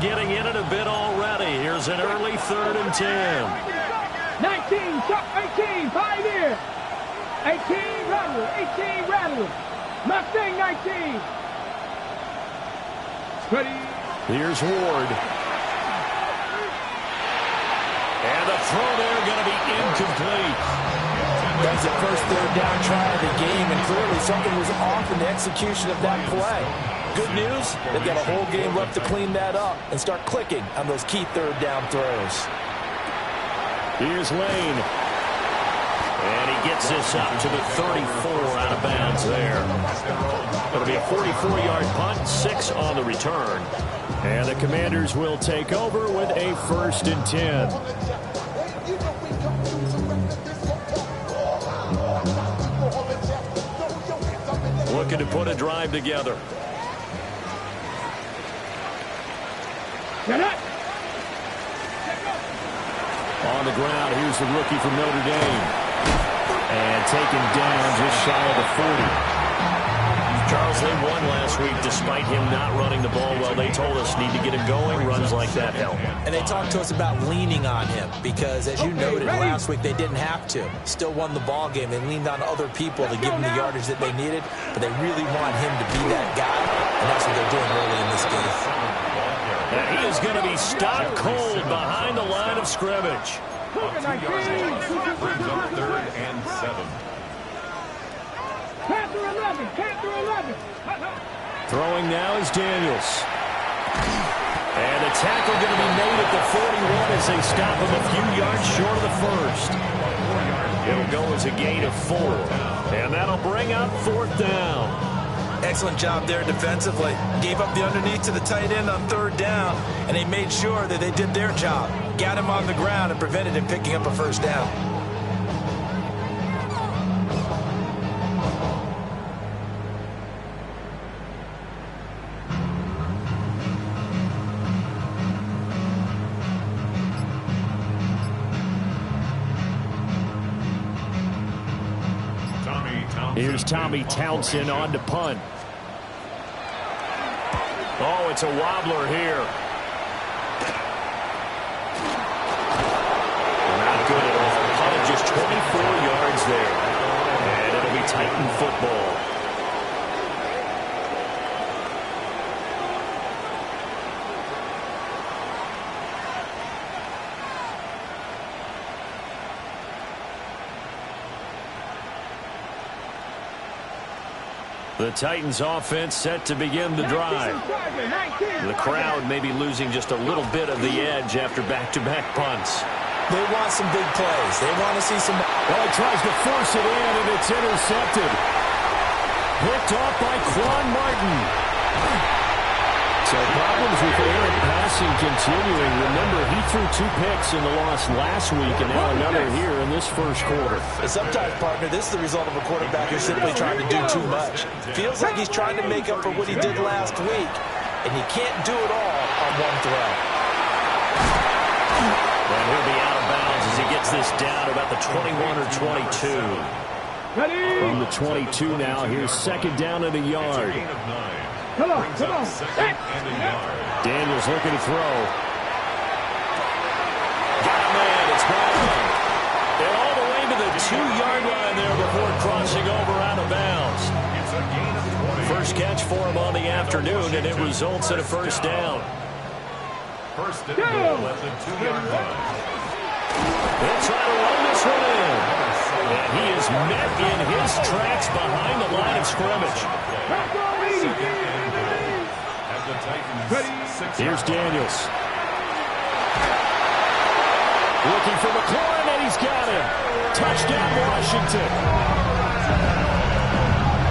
getting in it a bit already. Here's an early 3rd and 10. 19, 18, 5 here. 18, rattle. Mustang 19. Ready. Here's Ward. And the throw there going to be incomplete. That's the first 3rd down try of the game, and clearly something was off in the execution of that play. Good news, they've got a whole game left to clean that up and start clicking on those key 3rd down throws. Here's Lane. And he gets this up to the 34 out of bounds there. It'll be a 44-yard punt, 6 on the return. And the Commanders will take over with a 1st and 10. Looking to put a drive together. On the ground, here's the rookie from Notre Dame. And taken down just shy of the 40. Charles, they won last week despite him not running the ball well. They told us need to get him going. Runs like that help. And they talked to us about leaning on him because, as you noted, last week they didn't have to. Still won the ball game. They leaned on other people to give them the yardage that they needed, but they really want him to be that guy, and that's what they're doing early in this game. And he is going to be stopped cold behind the line of scrimmage. On 2 yards line, brings up 3rd and 7. Panther 11. Throwing now is Daniels. And a tackle going to be made at the 41 as they stop him a few yards short of the 1st. It'll go as a gain of 4. And that'll bring up 4th down. Excellent job there defensively. Gave up the underneath to the tight end on 3rd down, and they made sure that they did their job. Got him on the ground and prevented him picking up a 1st down. Here's Tommy Townsend on to punt. Oh, it's a wobbler here. Not good at all. Punted just 24 yards there. And it'll be Titan football. The Titans offense set to begin the drive. The crowd may be losing just a little bit of the edge after back-to-back punts. They want some big plays. They want to see some... Well, he tries to force it in, and it's intercepted. Picked off by Quan Martin. So problems with errant passing continuing. Remember, he threw 2 picks in the loss last week, and now another here in this 1st quarter. And sometimes, partner, this is the result of a quarterback who's simply trying to do too much. Feels like he's trying to make up for what he did last week, and you can't do it all on one throw. And he'll be out of bounds as he gets this down to about the 21 or 22. From the 22 now, here's 2nd down and a yard. Come on. Daniels looking to throw. Got a man, it's Brown. And all the way to the 2-yard line there before crossing over out of bounds. First catch for him on the afternoon, and it results in a 1st down. 1st and goal at the 2-yard line. They'll try to run this one in. And he is met in his tracks behind the line of scrimmage. Here's Daniels. Looking for McLaurin, and he's got him. Touchdown, Washington.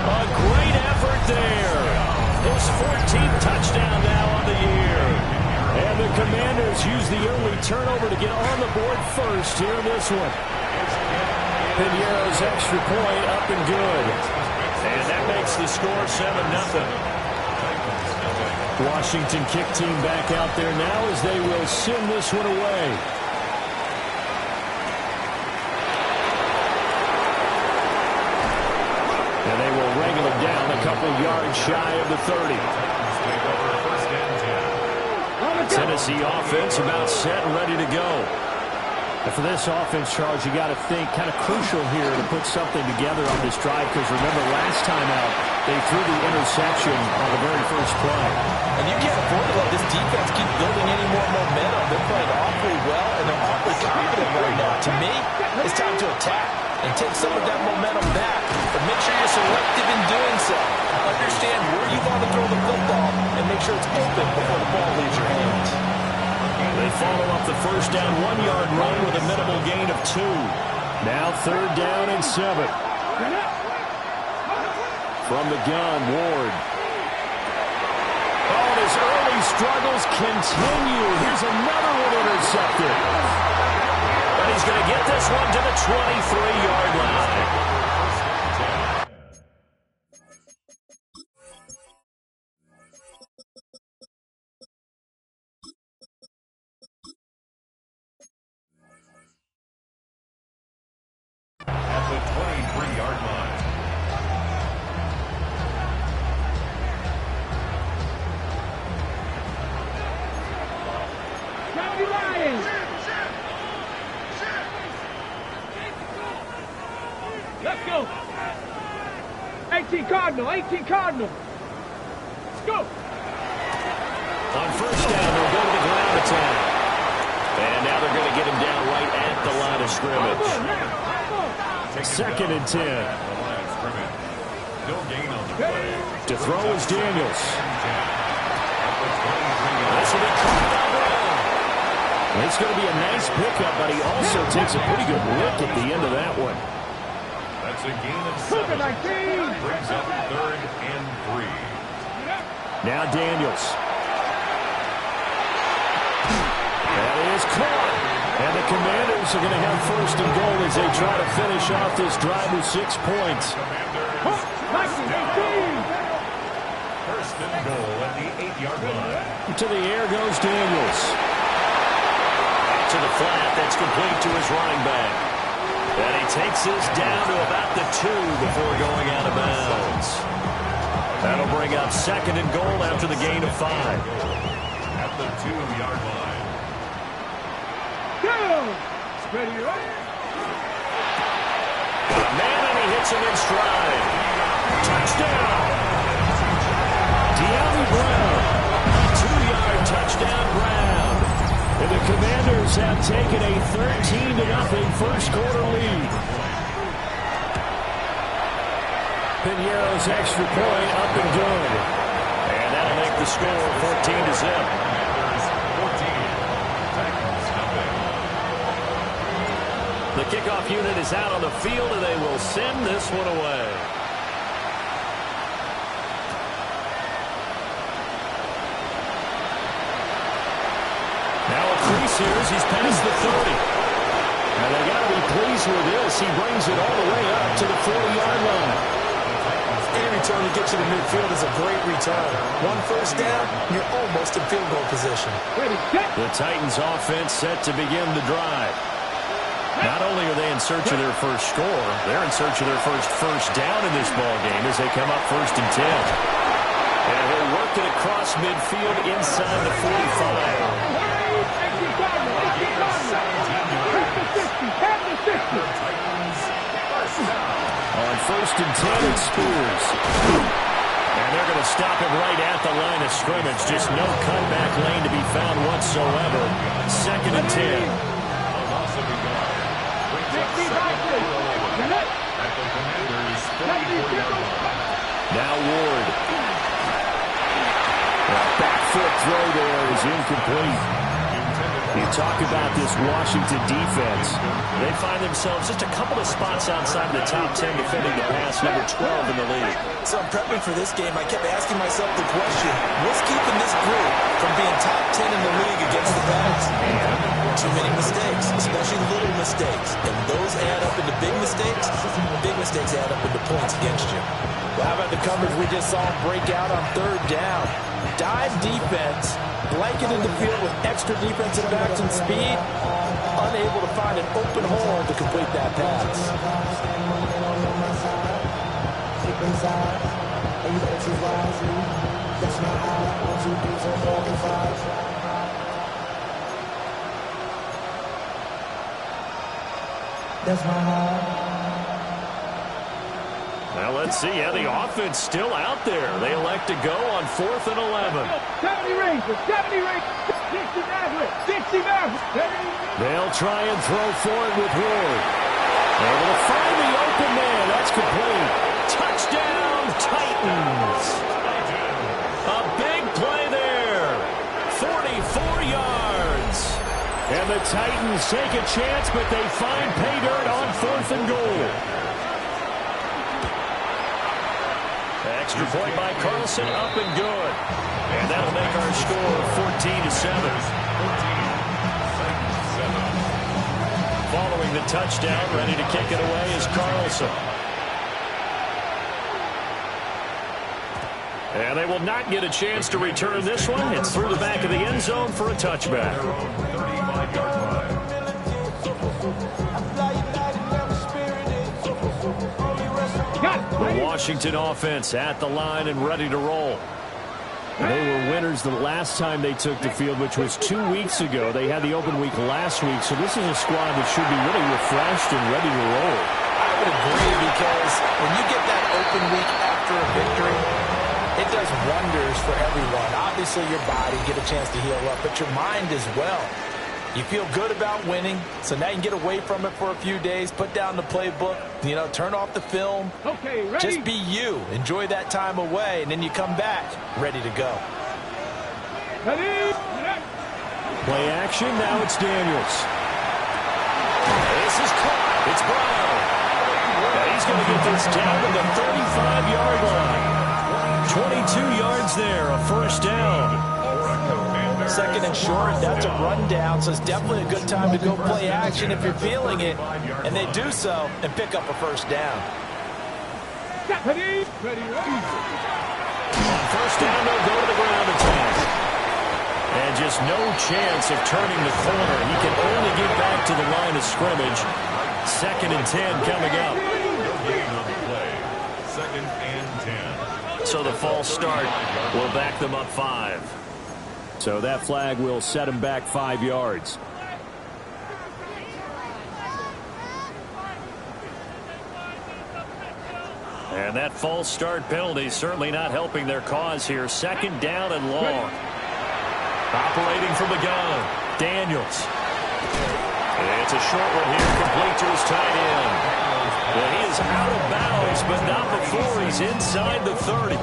A great effort there. His 14th touchdown now on the year. And the Commanders use the early turnover to get on the board first here in this one. Piñeiro's extra point up and good. And that makes the score 7-0. Washington kick team back out there now as they will send this one away. And they will wrangle it down a couple yards shy of the 30. It's in a Tennessee offense about set and ready to go. And for this offense, Charles, you got to think kind of crucial here to put something together on this drive, because remember last time out they threw the interception on the very first play. And you can't afford to let this defense keep building any more momentum. They're playing awfully well, and they're awfully confident right now. To me, it's time to attack and take some of that momentum back. But make sure you're selective in doing so. Understand where you want to throw the football and make sure it's open before the ball leaves your hands. They follow up the first down 1-yard run with a minimal gain of 2. Now 3rd down and 7. From the gun, Ward. Oh, and his early struggles continue. Here's another one intercepted. But he's going to get this one to the 23-yard line. At the 23-yard line. County Lions. Let's go. 18 Cardinal, 18 Cardinal. Let's go. On first down, they'll go to the ground attack. And now they're going to get him down right at the line of scrimmage. 2nd and 10. No gain on the play. To throw is Daniels. This will be caught by Brown. It's going to be a nice pickup, but he also takes a pretty good look at the end of that one. That's a gain of 7. Brings up 3rd and 3. Now Daniels. That is caught. And the Commanders are going to have 1st and goal as they try to finish off this drive with 6 points. 1st and goal at the 8-yard line. To the air goes Daniels. To the flat, that's complete to his running back. And he takes this down to about the 2 before going out of bounds. That'll bring up 2nd and goal after the gain of 5. At the 2-yard line. Ready, right? Man, and he hits him in stride. Touchdown! De'Ami Brown. 2-yard touchdown Brown. And the Commanders have taken a 13-0 first quarter lead. Piñeiro's extra point up and good. And that'll make the score 14-0. The kickoff unit is out on the field, and they will send this one away. Now a crease here as he's past the 30. And they got to be pleased with this. He brings it all the way up to the 40-yard line. Any return to get you to midfield is a great return. 1 first down, you're almost in field goal position. The Titans offense set to begin the drive. Not only are they in search of their first score, they're in search of their first down in this ball game as they come up 1st and 10. And he'll work it across midfield inside the 45. On 1st and 10, it's Spears. And they're going to stop him right at the line of scrimmage. Just no cutback lane to be found whatsoever. 2nd and 10. Now Ward. A back foot throw there is incomplete. You talk about this Washington defense. They find themselves just a couple of spots outside of the top 10 defending the pass, number 12 in the league. So I'm prepping for this game. I kept asking myself the question, what's keeping this group from being top 10 in the league against the pass? Too many mistakes, especially little mistakes. And those add up into big mistakes. Big mistakes add up into points against you. Well, how about the coverage we just saw him break out on 3rd down? Dive defense, blanketed the field with extra defensive backs and speed, unable to find an open hole to complete that pass. That's my home. Well, let's see. Yeah, the offense still out there. They elect to go on 4th and 11. 70 Rangers, 70 Rangers, 60 Mavericks, 60 Mavericks. They'll try and throw for it with Ward. Able to find the open man. That's complete. Touchdown, Titans. A big play there. 44 yards. And the Titans take a chance, but they find pay dirt on 4th and goal. Extra point by Carlson, up and good. And that'll make our score 14-7. Following the touchdown, ready to kick it away is Carlson. And they will not get a chance to return this one. It's through the back of the end zone for a touchback. The Washington offense at the line and ready to roll. They were winners the last time they took the field, which was 2 weeks ago. They had the open week last week, so this is a squad that should be really refreshed and ready to roll. I would agree, because when you get that open week after a victory, it does wonders for everyone. Obviously, your body, get a chance to heal up, but your mind as well. You feel good about winning, so now you can get away from it for a few days, put down the playbook, turn off the film. Okay, ready? Just be you. Enjoy that time away, and then you come back ready to go. Ready? Play action, now it's Daniels. This is caught. It's Brown. And he's going to get this down to the 35-yard line. 22 yards there, a first down. Second and short, that's a rundown, so it's definitely a good time to go play action if you're feeling it. And they do so and pick up a first down. Ready? Ready, ready. On first down, they'll go to the ground attack. And just no chance of turning the corner. He can only get back to the line of scrimmage. 2nd and 10 coming up. Second and 10. So the false start will back them up 5. So that flag will set him back 5 yards. And that false start penalty certainly not helping their cause here. 2nd down and long. Operating from the gun, Daniels. It's a short one here, complete to his tight end. Well, he is out of bounds, but not before he's inside the 30. A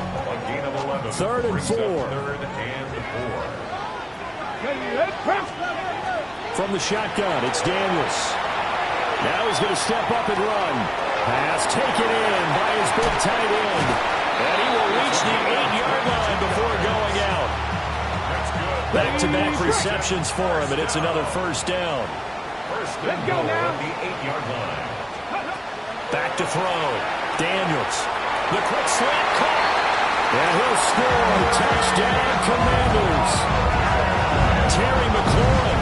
gain of 11. 3rd and 4. 3rd and 4. From the shotgun, it's Daniels. Now he's going to step up and run. Pass taken in by his big tight end. And he will reach the 8-yard line before going out. Back-to-back receptions for him, and it's another first down. First and goal at the 8-yard line. Back to throw. Daniels. The quick slant caught. And he'll score. Touchdown, Commanders. Terry McLaurin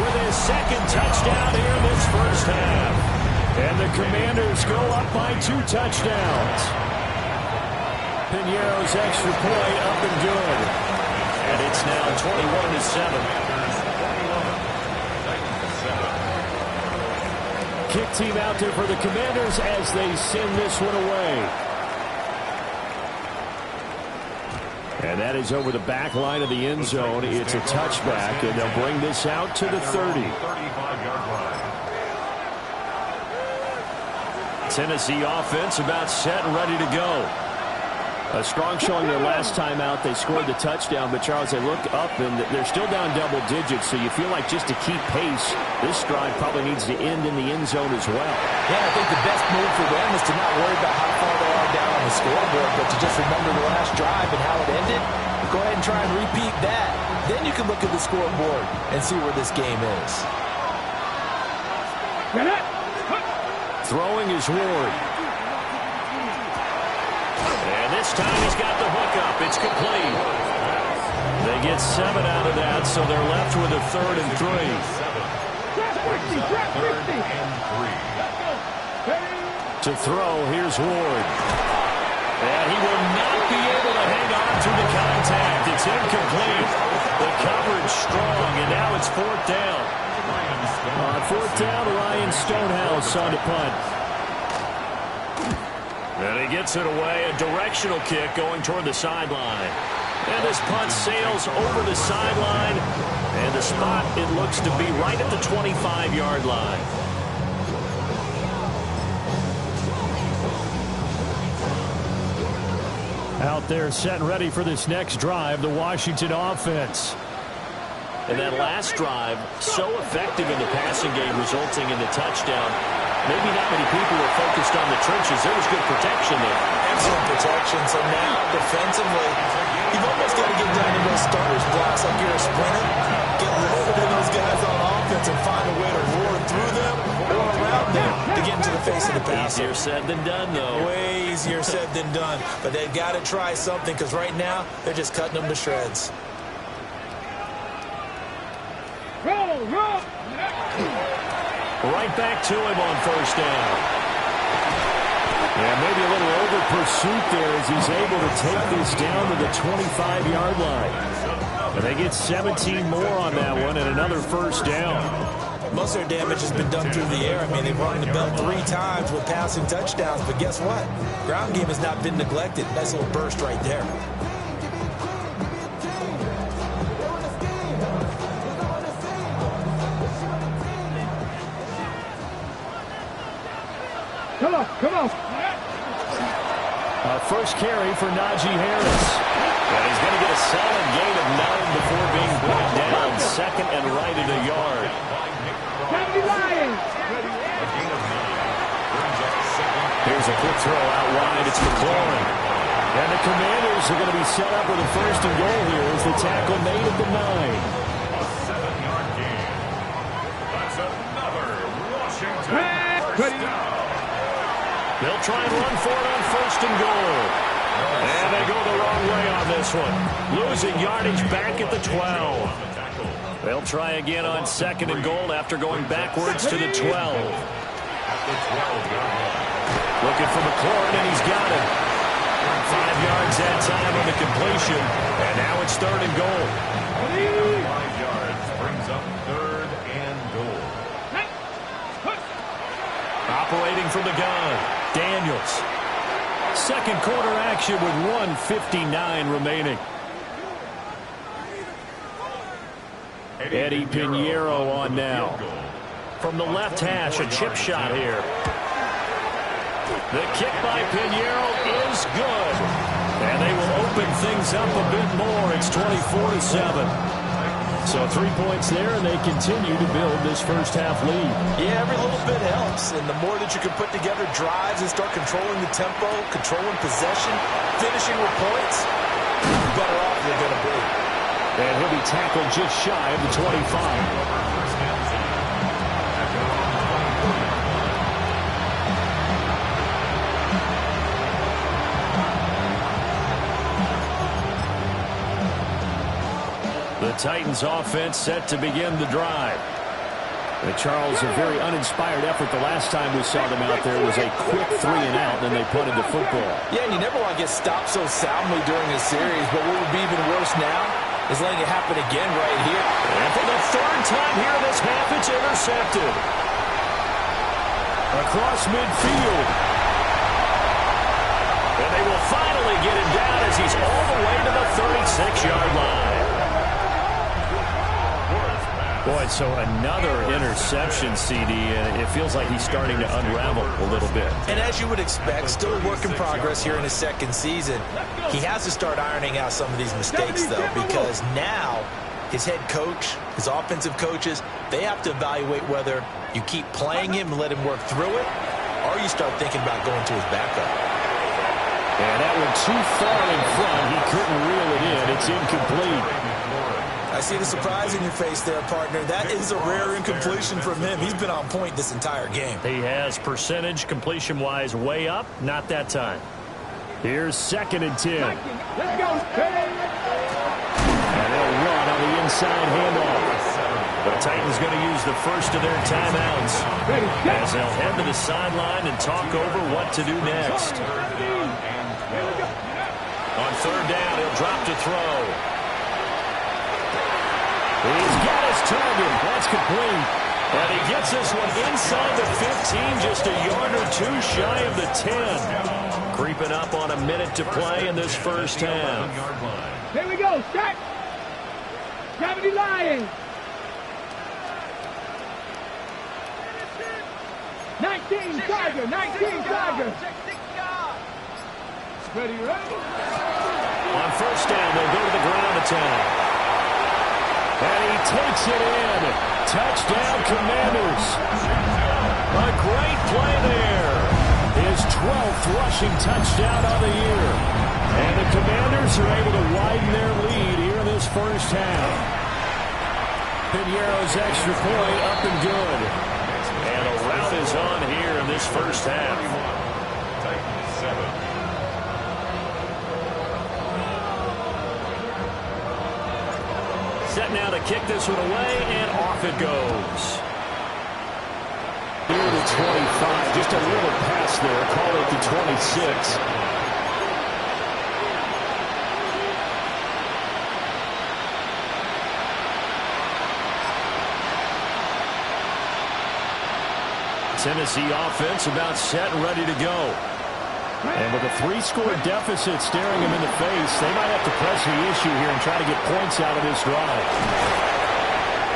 with his 2nd touchdown here in this first half. And the Commanders go up by 2 touchdowns. Piñeiro's extra point up and good. And it's now 21-7. Kick team out there for the Commanders as they send this one away. And that is over the back line of the end zone. It's a touchback, and they'll bring this out to the 30. 35-yard line. Tennessee offense about set and ready to go. A strong showing their last time out. They scored the touchdown, but Charles, they look up and they're still down double digits, so you feel like just to keep pace, this drive probably needs to end in the end zone as well. Yeah, I think the best move for them is to not worry about how far they are down on the scoreboard, but to just remember the last drive and how it ended. Go ahead and try and repeat that. Then you can look at the scoreboard and see where this game is. Throwing is Ward. And this time he's got the hook up. It's complete. They get 7 out of that, so they're left with a 3rd and 3. 3rd and 3. To throw, here's Ward. And he will not be able to hang on through the contact. It's incomplete. The coverage strong, and now it's fourth down. On fourth down, Ryan Stonehouse on to punt. And he gets it away, a directional kick going toward the sideline. And this punt sails over the sideline. And the spot, it looks to be right at the 25-yard line. Out there set and ready for this next drive, the Washington offense. And that last drive, so effective in the passing game, resulting in the touchdown. Maybe not many people were focused on the trenches. There was good protection there. Excellent protection. So now, defensively, you've almost got to get down to those starters blocks like you're a sprinter. Get loaded in those guys on offense and find a way to roar through them or around them to get into the face of the passer. Easier said than done, though. Way easier said than done. But they've got to try something because right now, they're just cutting them to shreds. Roll. Right back to him on first down. Yeah, maybe a little over pursuit there as he's able to take this down to the 25-yard line. And they get 17 more on that one and another first down. Most of their damage has been done through the air. I mean, they've rung the bell 3 times with passing touchdowns. But guess what? Ground game has not been neglected. Nice little burst right there. Come on. First carry for Najee Harris. And he's going to get a solid gain of 9 before being brought down. Second and right at a yard. Here's a quick throw out wide. It's McLaurin. And the Commanders are going to be set up with a first and goal here as the tackle made at the 9. A 7-yard gain. That's another Washington first down. They'll try and run for it on first and goal. And they go the wrong way on this one. Losing yardage back at the 12. They'll try again on second and goal after going backwards to the 12. Looking for McLaurin, and he's got him. 5 yards that time on the completion. And now it's third and goal. 5 yards brings up third and goal. Operating from the gun, Daniels. Second quarter action with 1:59 remaining. Eddie Pinheiro on now. From the left hash, a chip shot here. The kick by Pinheiro is good. And they will open things up a bit more. It's 24-7. So 3 points there, and they continue to build this first half lead. Yeah, every little bit helps. And the more that you can put together drives and start controlling the tempo, controlling possession, finishing with points, the better off you're going to be. And he'll be tackled just shy of the 25. The Titans offense set to begin the drive. And Charles, a very uninspired effort. The last time we saw them out there was a quick 3 and out, and then they punted the football. Yeah, and you never want to get stopped so soundly during a series, but what would be even worse now is letting it happen again right here. And for the third time here in this half, it's intercepted. Across midfield. And they will finally get him down as he's all the way to the 36-yard line. Boy, so another interception, CD, and it feels like he's starting to unravel a little bit. And as you would expect, still a work in progress here in his second season. He has to start ironing out some of these mistakes, though, because now his head coach, his offensive coaches, they have to evaluate whether you keep playing him and let him work through it, or you start thinking about going to his backup. And that one too far in front. He couldn't reel it in. It's incomplete. I see the surprise in your face there, partner. That is a rare incompletion from him. He's been on point this entire game. He has percentage completion-wise way up. Not that time. Here's 2nd and 10. Let's go. And they'll run on the inside handoff. The Titans going to use the first of their timeouts as they'll head to the sideline and talk over what to do next. On third down, he'll drop to throw. He's got his target. That's complete. And he gets this one inside the 15, just a yard or two shy of the 10. Creeping up on a minute to play in this first half. Here we go, set. 70 Lions. 19 Tiger, 19 Tiger. Ready, ready. On first down, they'll go to the ground attack. And he takes it in. Touchdown, Commanders. A great play there. His 12th rushing touchdown of the year. And the Commanders are able to widen their lead here in this first half. Piñeiro's extra point up and good. And a rout is on here in this first half. Titans 7. Set now to kick this one away, and off it goes. Here to 25, just a little pass there, call it to 26. Tennessee offense about set and ready to go. And with a 3-score deficit staring him in the face, they might have to press the issue here and try to get points out of this drive.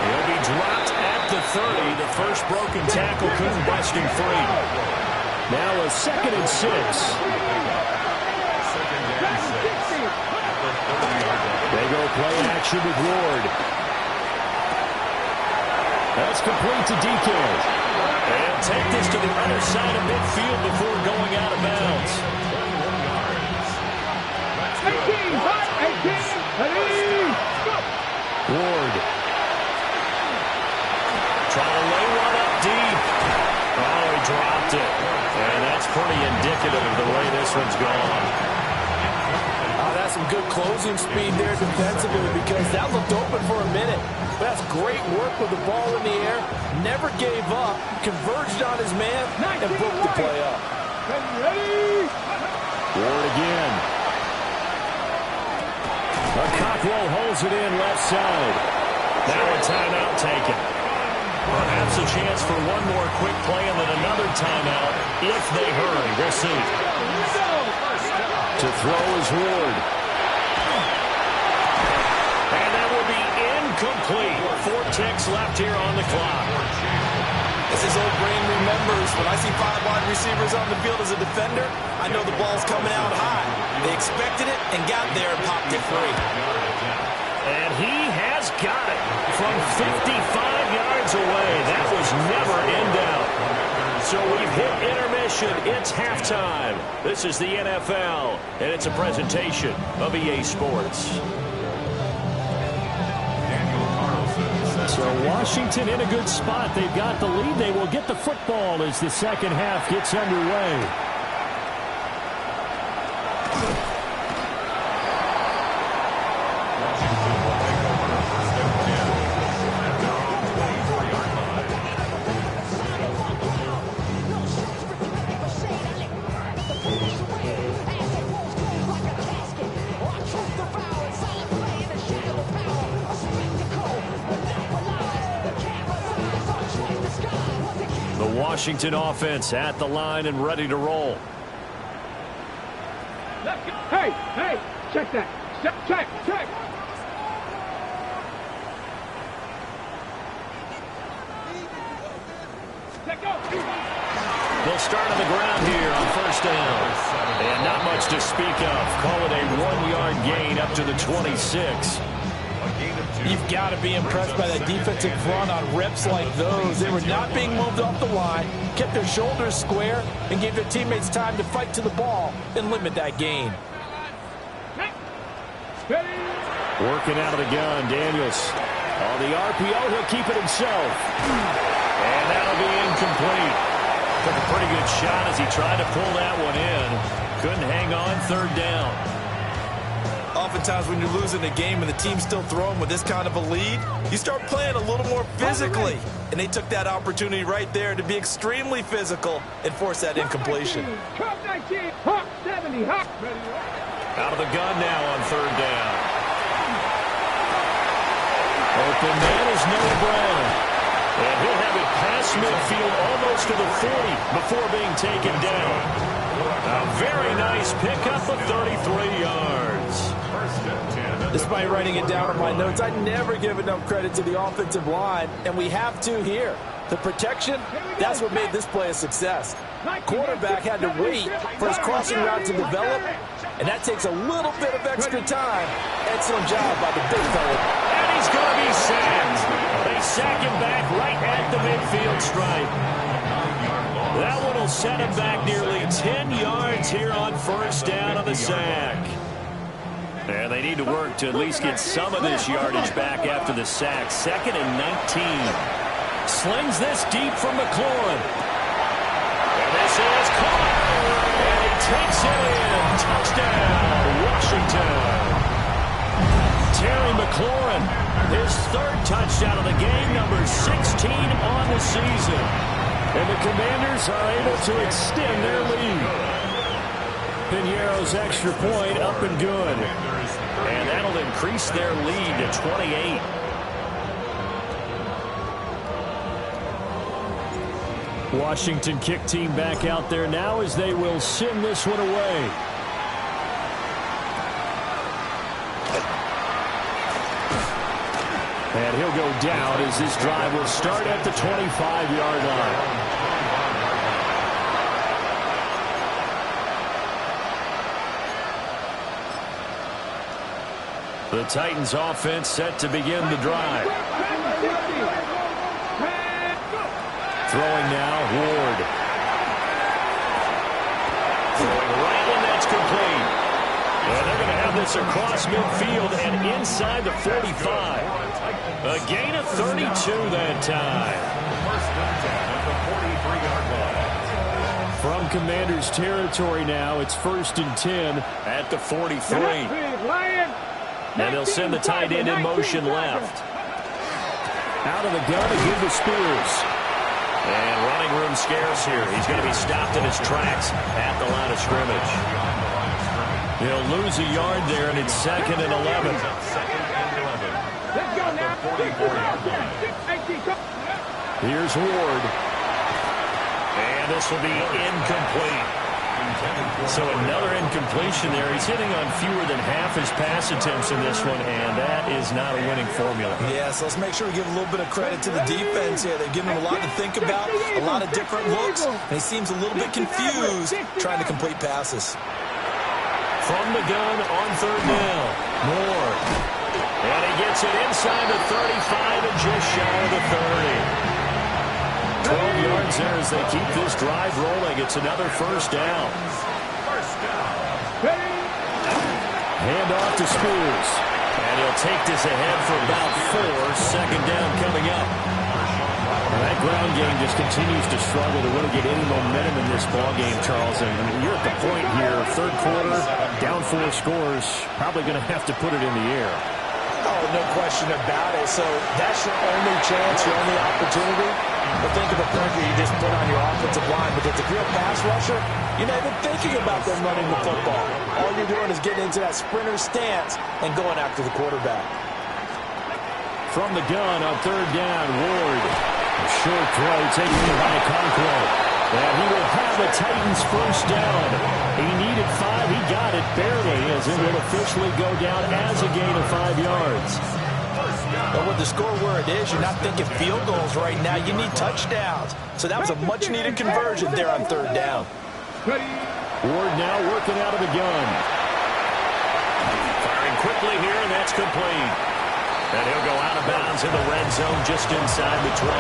He'll be dropped at the 30. The first broken tackle couldn't bust him free. Now a 2nd and 6. They go play action with Ward. That's complete to DK. And take this to the other side of midfield before going out of bounds. 18, 18, Ward. Trying to lay one up deep. Oh, he dropped it. And that's pretty indicative of the way this one's gone. That's some good closing speed there defensively because that looked open for a minute. That's great work with the ball in the air. Never gave up. Converged on his man and broke the play up. Ward again. Cockrell holds it in left side. Now a timeout taken. Perhaps a chance for one more quick play and then another timeout if they hurry. We'll see. To throw is Ward. And that will be incomplete. 4 ticks left here on the clock. As his old brain remembers, when I see 5 wide receivers on the field as a defender, I know the ball's coming out high. They expected it and got there and popped it free. And he has got it from 55 yards away. That was never in doubt. So we've hit intermission. It's halftime. This is the NFL, and it's a presentation of EA Sports. So Washington in a good spot. They've got the lead. They will get the football as the second half gets underway. Washington offense at the line and ready to roll. Hey, hey, check that. Check. They'll start on the ground here on first down. And not much to speak of. Call it a 1-yard gain up to the 26. You've got to be impressed by that defensive front on reps like those. They were not being moved off the line, kept their shoulders square, and gave their teammates time to fight to the ball and limit that gain. Working out of the gun, Daniels. On the RPO, he'll keep it himself. And that'll be incomplete. Took a pretty good shot as he tried to pull that one in. Couldn't hang on third down. Often sometimes when you're losing a game and the team's still throwing with this kind of a lead, you start playing a little more physically. And they took that opportunity right there to be extremely physical and force that incompletion. Out of the gun now on third down. Open man is Noah Brown. And he'll have it past midfield almost to the 40 before being taken down. A very nice pickup of 33 yards. Despite writing it down on my notes, I never give enough credit to the offensive line, and we have to here. The protection, that's what made this play a success. Quarterback had to wait for his crossing route to develop, and that takes a little bit of extra time. Excellent job by the big fella. And he's going to be sacked. They sack him back right at the midfield stripe. That one will set him back nearly 10 yards here on first down on the sack. And they need to work to at least get some of this yardage back after the sack. 2nd and 19. Slings this deep from McLaurin. And this is caught. And he takes it in. Touchdown, Washington. Terry McLaurin, his 3rd touchdown of the game, number 16 on the season. And the Commanders are able to extend their lead. Piñeiro's extra point up and good. And that'll increase their lead to 28. Washington kick team back out there now as they will send this one away. And he'll go down as this drive will start at the 25-yard line. The Titans offense set to begin the drive. Throwing now, Ward. Throwing right, and that's complete. And they're going to have this across midfield and inside the 45. A gain of 32 that time. From Commanders territory now, it's 1st and 10 at the 43. And they'll send the tight end in motion left. Out of the gun again to Spears. And running room scarce here. He's going to be stopped in his tracks at the line of scrimmage. He'll lose a yard there, and it's 2nd and 11. Here's Ward. And this will be incomplete. So another incompletion there. He's hitting on fewer than half his pass attempts in this one, and that is not a winning formula. Yeah, so let's make sure we give a little bit of credit to the defense here. They've given him a lot to think about, a lot of different looks, and he seems a little bit confused trying to complete passes. From the gun on 3rd down, Moore. And he gets it inside the 35 and just shy of the 30. 12 yards there as they keep this drive rolling. It's another first down. Hand off to Spears. And he'll take this ahead for about 4. 2nd down coming up. And that ground game just continues to struggle to really get any momentum in this ballgame, Charles. And you're at the point here, 3rd quarter, down 4 scores, probably going to have to put it in the air. Oh, no question about it. So that's your only chance, your only opportunity. But think of the pressure you just put on your offensive line. Because if you're a pass rusher, you're not even thinking about them running the football. All you're doing is getting into that sprinter stance and going after the quarterback. From the gun on 3rd down, Ward. A short throw taken in by Conquo. And he will have the Titans first down. He needed 5. He got it barely as it will officially go down as a gain of 5 yards. But with the score where it is, you're not thinking field goals right now. You need touchdowns. So that was a much-needed conversion there on 3rd down. Ward now working out of the gun. Firing quickly here, and that's complete. And he'll go out of bounds in the red zone just inside the 20.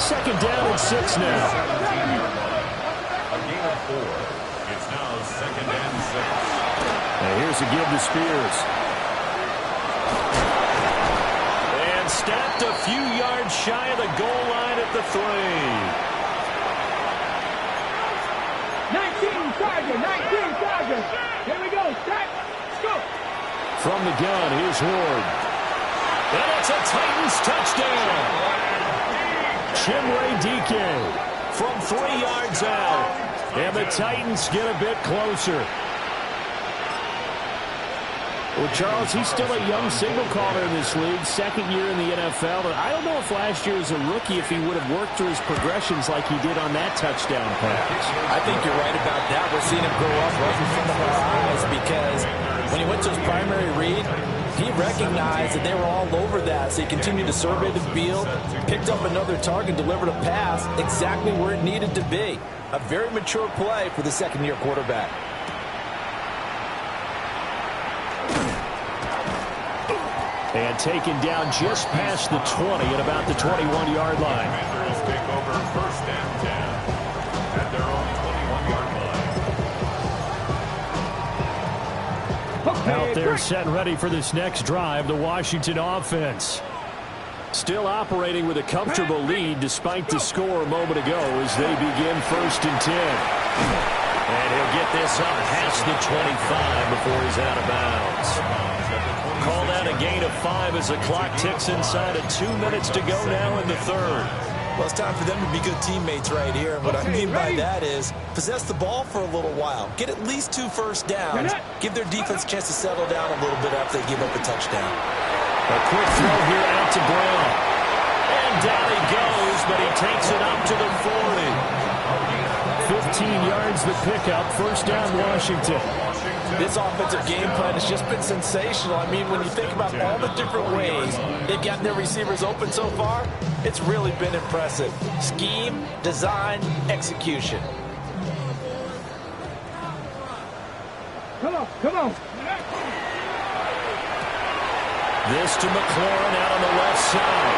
2nd down and 6 now. A gain of 4. It's now 2nd and 6. And here's a give to Spears. And stopped a few yards shy of the goal line at the 3. 19 Chargers, 19 Chargers. Here we go, set, go. From the gun, here's Ward. And it's a Titans touchdown. Chimere Dike From 3 yards out. and the Titans get a bit closer. Well, Charles, he's still a young signal caller in this league, second year in the NFL. But I don't know if last year as a rookie, if he would have worked through his progressions like he did on that touchdown pass. I think you're right about that. We're seeing him grow up right in front of our eyes because when he went to his primary read, he recognized that they were all over that. So he continued to survey the field, picked up another target, delivered a pass exactly where it needed to be. A very mature play for the second-year quarterback. And taken down just past the 20 at about the 21-yard line. Commanders take over first and 10 at their own 21-yard line. Out there set and ready for this next drive, the Washington offense. Still operating with a comfortable lead despite the score a moment ago as they begin first and 10. And he'll get this up past the 25 before he's out of bounds. Call that a gain of 5 as the clock ticks inside of 2 minutes to go now in the third. Well, it's time for them to be good teammates right here. And what I mean by that is possess the ball for a little while. Get at least 2 first downs. Give their defense a chance to settle down a little bit after they give up a touchdown. A quick throw here out to Brown. And down he goes, but he takes it up to the 40. 15 yards the pickup, first down Washington. This offensive game plan has just been sensational. I mean, when you think about all the different ways they've gotten their receivers open so far, it's really been impressive. Scheme, design, execution. Come on, come on. This to McLaurin out on the left side.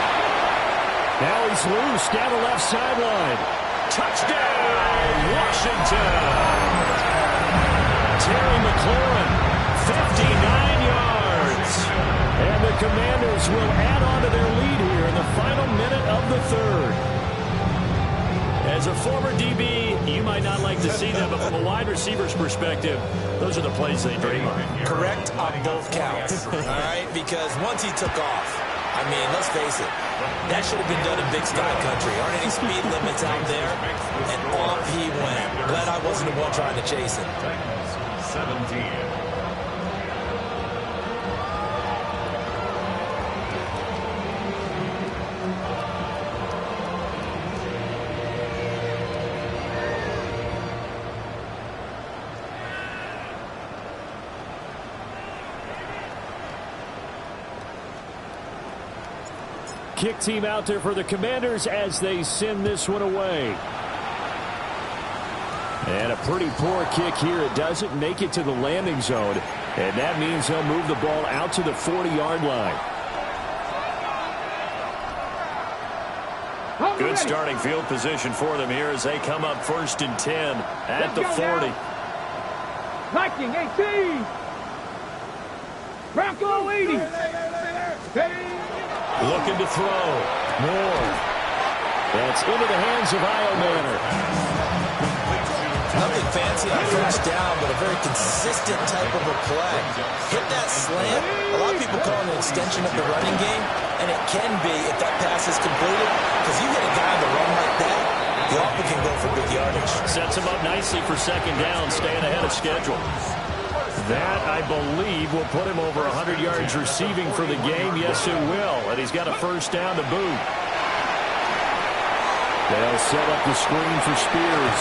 Now he's loose down the left sideline. Touchdown, Washington. Terry McLaurin, 59 yards. And the Commanders will add on to their lead here in the final minute of the third. As a former DB, you might not like to see that, but from a wide receiver's perspective, those are the plays they dream of. Correct on both counts, all right? Because once he took off, I mean, let's face it, that should have been done in Big Sky Country. Aren't any speed limits out there? And off he went. Glad I wasn't the one trying to chase him. 17. Kick team out there for the Commanders as they send this one away. And a pretty poor kick here. It doesn't make it to the landing zone. And that means they'll move the ball out to the 40-yard line. Good starting field position for them here as they come up first and 10 at the 40. Viking 18. Bronco 80. Looking to throw. Moore. That's into the hands of Iomanner. Nothing fancy on first down, but a very consistent type of a play. Hit that slant. A lot of people call it an extension of the running game, and it can be if that pass is completed, because you hit a guy on the run like that, you often can go for big yardage. Sets him up nicely for second down, staying ahead of schedule. That, I believe, will put him over 100 yards receiving for the game. Yes, it will. And he's got a first down to boot. They'll set up the screen for Spears.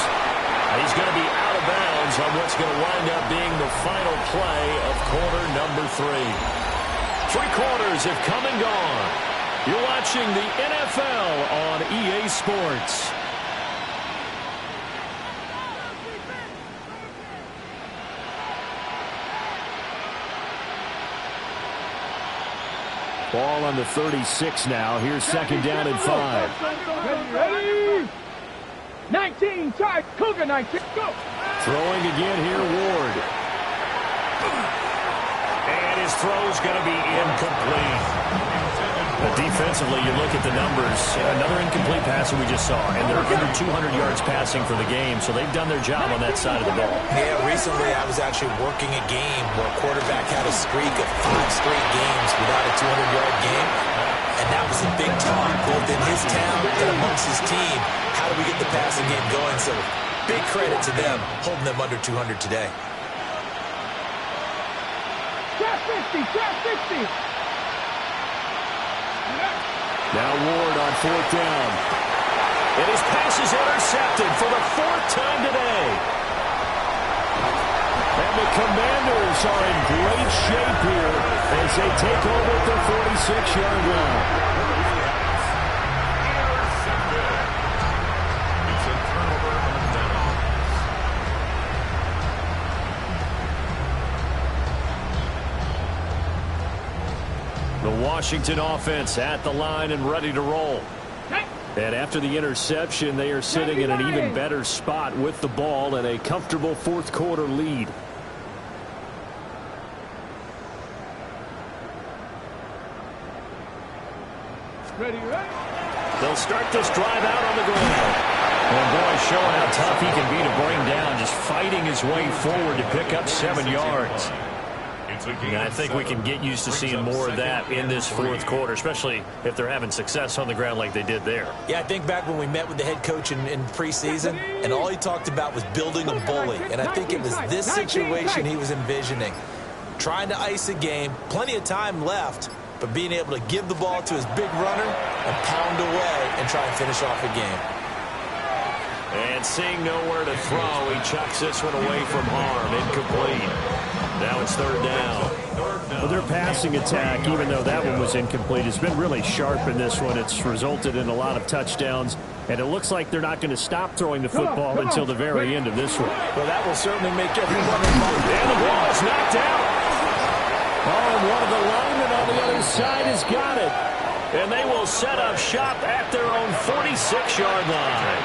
He's going to be out of bounds on what's going to wind up being the final play of quarter number 3. 3 quarters have come and gone. You're watching the NFL on EA Sports. Ball on the 36 now. Here's second down and 5. Ready? 19, try Cougar 19, go! Throwing again here, Ward. And his throw's going to be incomplete. Defensively, you look at the numbers. Another incomplete pass that we just saw, and they're under 200 yards passing for the game, so they've done their job on that side of the ball. Yeah, recently I was actually working a game where a quarterback had a streak of 5 straight games without a 200-yard game, and that was a big talk, both in his town and amongst his team. How do we get the passing game going? So big credit to them, holding them under 200 today. Trap 50, trap 50. Now Ward on 4th down. And his pass is intercepted for the 4th time today. And the Commanders are in great shape here as they take over at the 46-yard line. It's a turnover on down. The Washington offense at the line and ready to roll. And after the interception, they are sitting in an even better spot with the ball and a comfortable 4th quarter lead. Ready, ready. They'll start this drive out on the ground. And boy, showing how tough he can be to bring down, just fighting his way forward to pick up 7 yards. And I think we can get used to seeing more of that in this 4th quarter, especially if they're having success on the ground like they did there. Yeah, I think back when we met with the head coach in preseason, and all he talked about was building a bully. And I think it was this situation he was envisioning. Trying to ice a game, plenty of time left, but being able to give the ball to his big runner and pound away and try and finish off a game. And seeing nowhere to throw, he chucks this one away from harm. Incomplete. Now it's 3rd down. Well, their passing attack, even though that one was incomplete, has been really sharp in this one. It's resulted in a lot of touchdowns, and it looks like they're not going to stop throwing the football until the very end of this one. Well, that will certainly make everyone involved. And the ball is knocked out. Oh, and one of the linemen on the other side has got it. And they will set up shop at their own 46-yard line.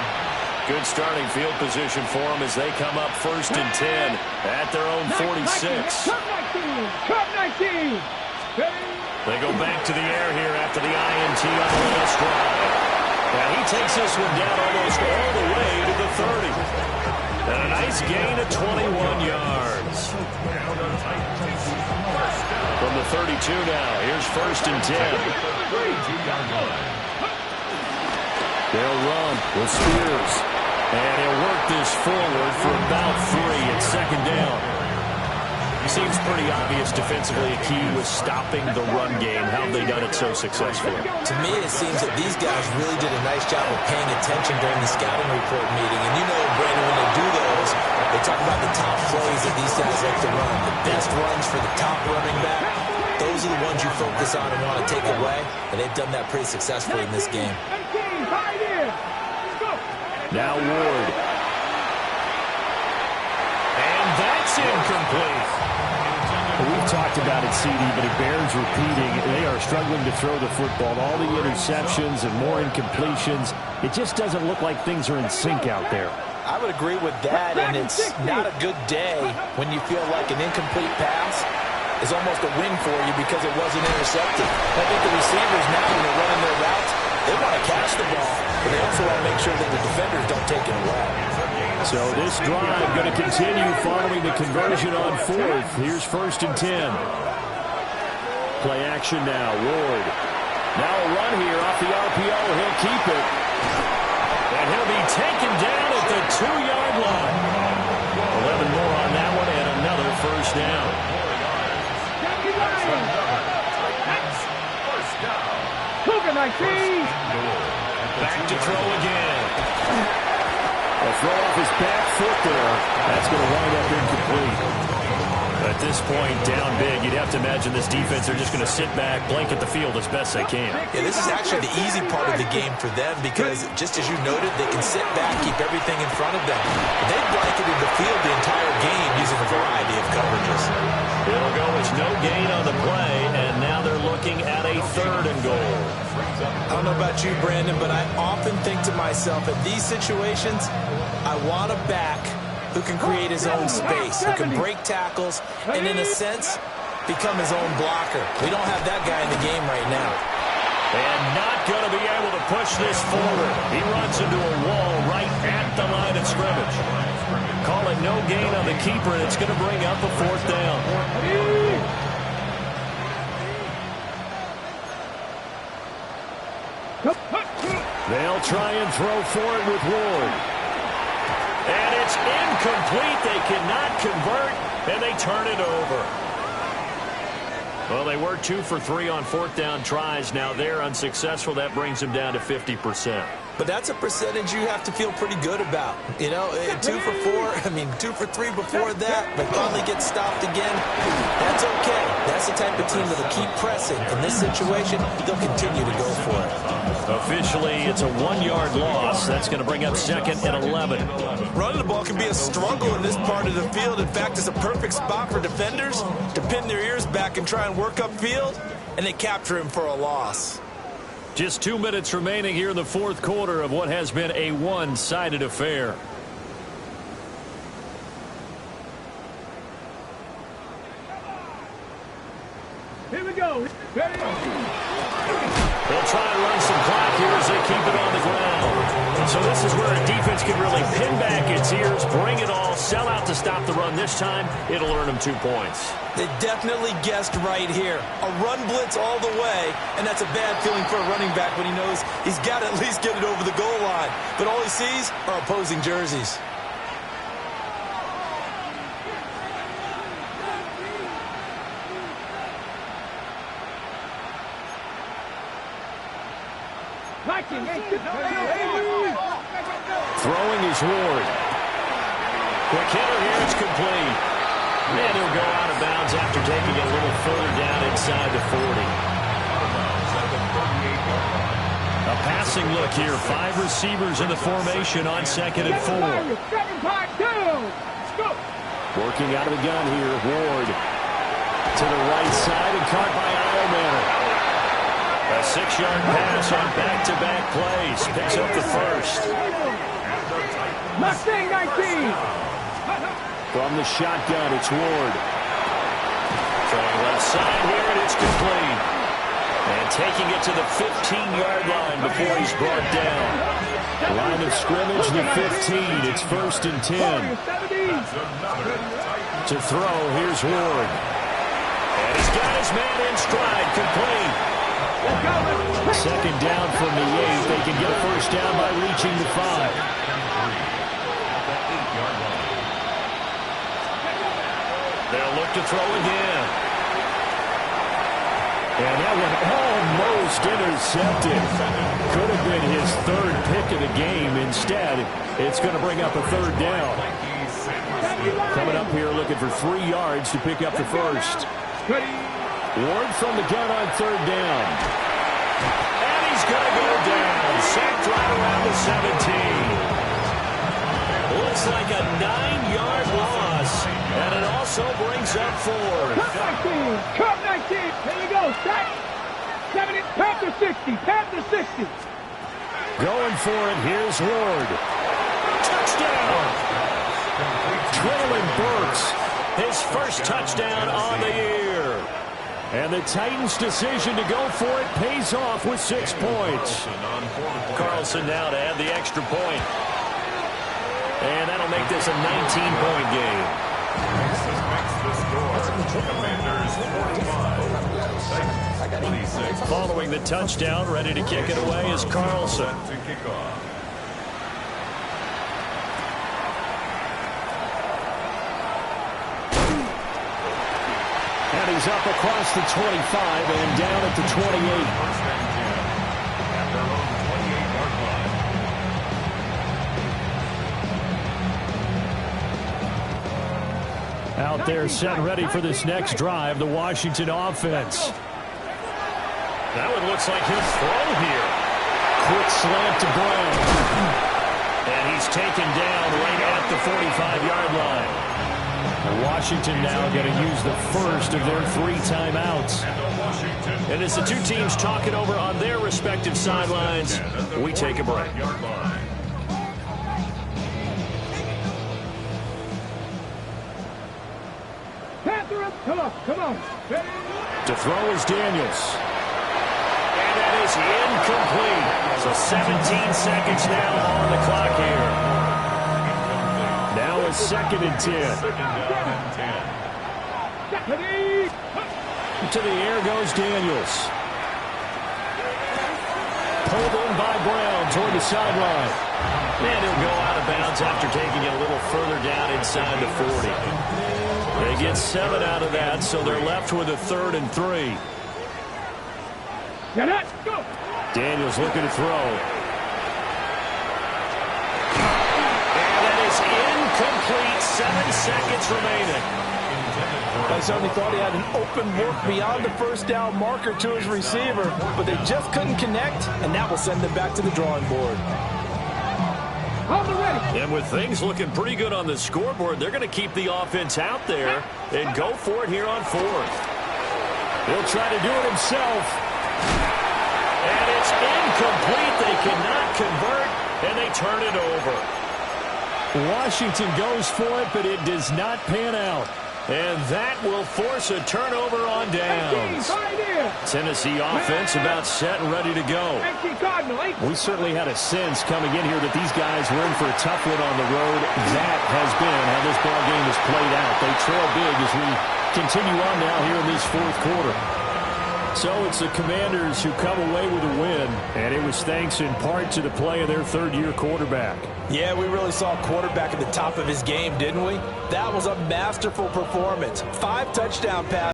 Good starting field position for them as they come up 1st and 10 at their own 46. Cup 19. They go back to the air here after the INT on the last drive. And he takes this one down almost all the way to the 30. And a nice gain of 21 yards. From the 32 now, here's 1st and 10. They'll run with Spears. And he'll work this forward for about 3 at 2nd down. Seems pretty obvious defensively a key was stopping the run game. How have they done it so successfully? To me, it seems that these guys really did a nice job of paying attention during the scouting report meeting. And you know, Brandon, when they do those, they talk about the top plays that these guys like to run. The best runs for the top running back. Those are the ones you focus on and want to take away. And they've done that pretty successfully in this game. Now Ward. And that's incomplete. We've talked about it, CD, but it bears repeating. They are struggling to throw the football. All the interceptions and more incompletions. It just doesn't look like things are in sync out there. I would agree with that, and it's not a good day when you feel like an incomplete pass is almost a win for you because it wasn't intercepted. I think the receivers now, when they're running their routes, they want to catch the ball, but they also want to make sure that the defenders don't take it away. So this drive going to continue following the conversion on 4th. Here's 1st and 10. Play action now. Ward. Now a run here off the RPO. He'll keep it. And he'll be taken down at the 2-yard line. 11 more on that one and another 1st down. Back to throw again. A throw off his back foot there. That's going to wind up incomplete. At this point, down big, you'd have to imagine this defense are just going to sit back, blanket the field as best they can. Yeah, this is actually the easy part of the game for them because, just as you noted, they can sit back, keep everything in front of them. They've blanketed the field the entire game using a variety of coverages. It'll go as no gain on the play, and now they're looking at a 3rd and goal. I don't know about you, Brandon, but I often think to myself, in these situations, I want a back who can create his own space, who can break tackles, and in a sense, become his own blocker. We don't have that guy in the game right now. And not going to be able to push this forward. He runs into a wall right at the line of scrimmage. Call it no gain on the keeper, and it's going to bring up a 4th down. They'll try and throw for it with Ward. And it's incomplete. They cannot convert, and they turn it over. Well, they were 2 for 3 on 4th down tries. Now they're unsuccessful. That brings them down to 50%. But that's a percentage you have to feel pretty good about. You know, 2 for 4, 2 for 3 before that, but finally get stopped again. That's okay. That's the type of team that'll keep pressing. In this situation, they'll continue to go for it. Officially, it's a 1-yard loss. That's going to bring up 2nd and 11. Running the ball can be a struggle in this part of the field. In fact, it's a perfect spot for defenders to pin their ears back and try and work upfield, and they capture him for a loss. Just 2 minutes remaining here in the 4th quarter of what has been a one-sided affair. Here we go. Ready? They'll try and run some clock here as they keep it on the ground. So this is where a defense can really pin back its ears, bring it all, sell out to stop the run this time. It'll earn them 2 points. They definitely guessed right here. A run blitz all the way, and that's a bad feeling for a running back when he knows he's got to at least get it over the goal line. But all he sees are opposing jerseys. Throwing is Ward. Quick hitter here, it's complete. And he'll go out of bounds after taking it a little further down inside the 40. A passing look here. 5 receivers in the formation on 2nd and 4. Working out of the gun here, Ward. To the right side and caught by Eilman. A 6-yard pass on back-to-back plays. Picks up the first. Mustang 19. From the shotgun, it's Ward. Throwing left side here, and it's complete. And taking it to the 15-yard line before he's brought down. Line of scrimmage, the 15. It's 1st and 10. To throw, here's Ward. And he's got his man in stride, complete. 2nd down from the 8. They can get a first down by reaching the 5. They'll look to throw again. And that one almost intercepted. Could have been his 3rd pick of the game. Instead, it's going to bring up a 3rd down. Coming up here looking for 3 yards to pick up the first. Ward from the gun on 3rd down. And he's going to go down. Sacked right around the 17. Looks like a 9-yard loss. And it also brings up 4. Cup 19. Here we go. Sack. 70. Panther 60. Panther 60. Going for it. Here's Ward. Touchdown. Traylon Burks. His first touchdown on the year. And the Titans' decision to go for it pays off with 6 points. Carlson now to add the extra point. And that'll make this a 19-point game. Following the touchdown, ready to kick it away is Carlson. And he's up across the 25 and down at the 28. Out there set ready for this next drive, the Washington offense. That one looks like he'll throw here. Quick slant to Brown. And he's taken down right at the 45-yard line. Washington now going to use the first of their 3 timeouts. And as the 2 teams talk it over on their respective sidelines, we take a break. Come on. To throw is Daniels. And that is incomplete. So 17 seconds now on the clock here. Now a 2nd and 10. To the air goes Daniels. Pulled in by Brown toward the sideline. And he'll go out of bounds after taking it a little further down inside the 40. They get 7 out of that, so they're left with a 3rd and 3. Daniels looking to throw. And that is incomplete. 7 seconds remaining. I certainly thought he had an open look beyond the first down marker to his receiver, but they just couldn't connect, and that will send them back to the drawing board. And with things looking pretty good on the scoreboard, they're going to keep the offense out there and go for it here on 4th. He'll try to do it himself. And it's incomplete. They cannot convert, and they turn it over. Washington goes for it, but it does not pan out. And that will force a turnover on downs. Tennessee offense about set and ready to go. We certainly had a sense coming in here that these guys were in for a tough one on the road. That has been how this ball game has played out. They trail big as we continue on now here in this 4th quarter. So it's the Commanders who come away with a win, and it was thanks in part to the play of their 3rd-year quarterback. Yeah, we really saw a quarterback at the top of his game, didn't we? That was a masterful performance. 5 touchdown passes.